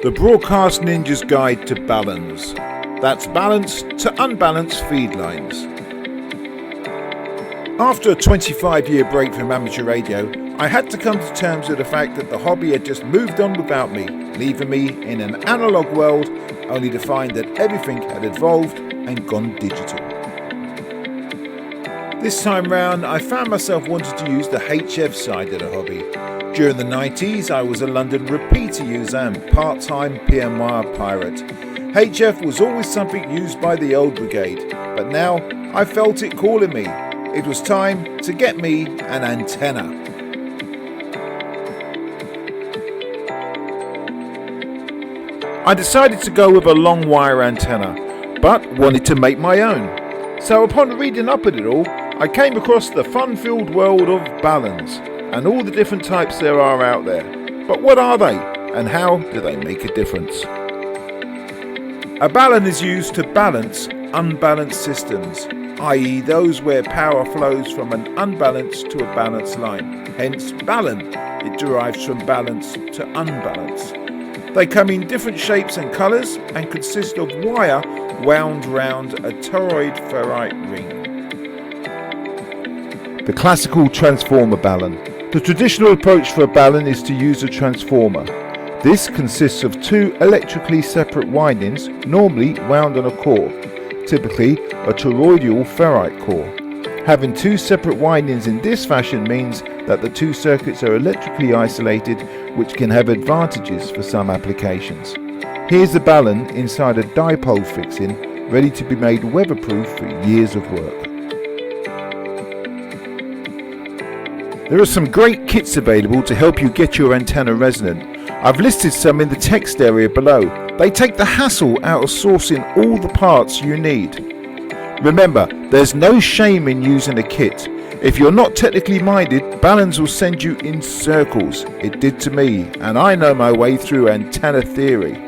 The Broadcast Ninja's Guide to Baluns. That's balance to unbalanced feed lines. After a 25-year break from amateur radio, I had to come to terms with the fact that the hobby had just moved on without me, leaving me in an analogue world, only to find that everything had evolved and gone digital. This time round, I found myself wanting to use the HF side of the hobby. During the 90s, I was a London repeater user and part-time PMR pirate. HF was always something used by the old brigade, but now I felt it calling me. It was time to get me an antenna. I decided to go with a long wire antenna, but wanted to make my own. So upon reading up at it all, I came across the fun-filled world of baluns and all the different types there are out there. But what are they, and how do they make a difference? A balun is used to balance unbalanced systems, i.e. those where power flows from an unbalanced to a balanced line. Hence Balun, it derives from balance to unbalance. They come in different shapes and colours and consist of wire wound round a toroid ferrite ring. The classical transformer balun. The traditional approach for a balun is to use a transformer. This consists of two electrically separate windings, normally wound on a core, typically a toroidal ferrite core. Having two separate windings in this fashion means that the two circuits are electrically isolated, which can have advantages for some applications. Here's the balun inside a dipole fixing, ready to be made weatherproof for years of work. There are some great kits available to help you get your antenna resonant. I've listed some in the text area below. They take the hassle out of sourcing all the parts you need. Remember, there's no shame in using a kit. If you're not technically minded, Baluns will send you in circles. It did to me, and I know my way through antenna theory.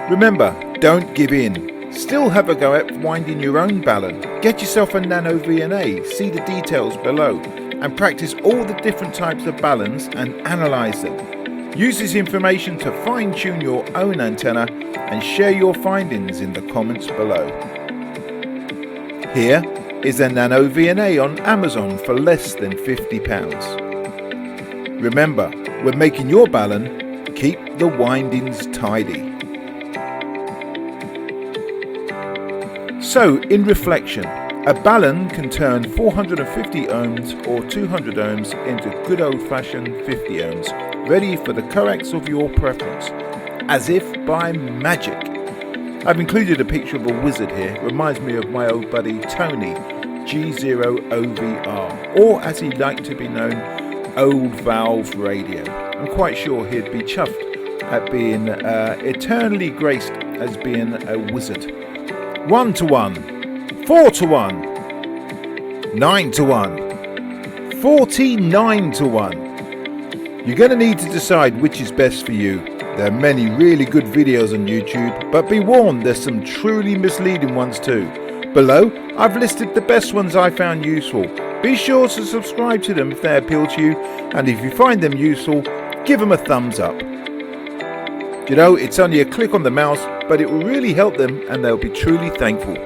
Remember, don't give in. Still have a go at winding your own balun. Get yourself a nanoVNA, see the details below, and practice all the different types of baluns and analyse them. Use this information to fine-tune your own antenna and share your findings in the comments below. Here is a nanoVNA on Amazon for less than £50. Remember, when making your balun, keep the windings tidy. So, in reflection, a balun can turn 450 ohms or 200 ohms into good old-fashioned 50 ohms, ready for the coax of your preference, as if by magic. I've included a picture of a wizard here. Reminds me of my old buddy Tony, G0OVR, or as he liked to be known, Old Valve Radio. I'm quite sure he'd be chuffed at being eternally graced as being a wizard. 1 to 1, 4 to 1, 9 to 1, 49 to 1. You're going to need to decide which is best for you. There are many really good videos on YouTube, but be warned, there's some truly misleading ones too. Below, I've listed the best ones I found useful. Be sure to subscribe to them if they appeal to you, and if you find them useful, give them a thumbs up. You know, it's only a click on the mouse, but it will really help them and they'll be truly thankful.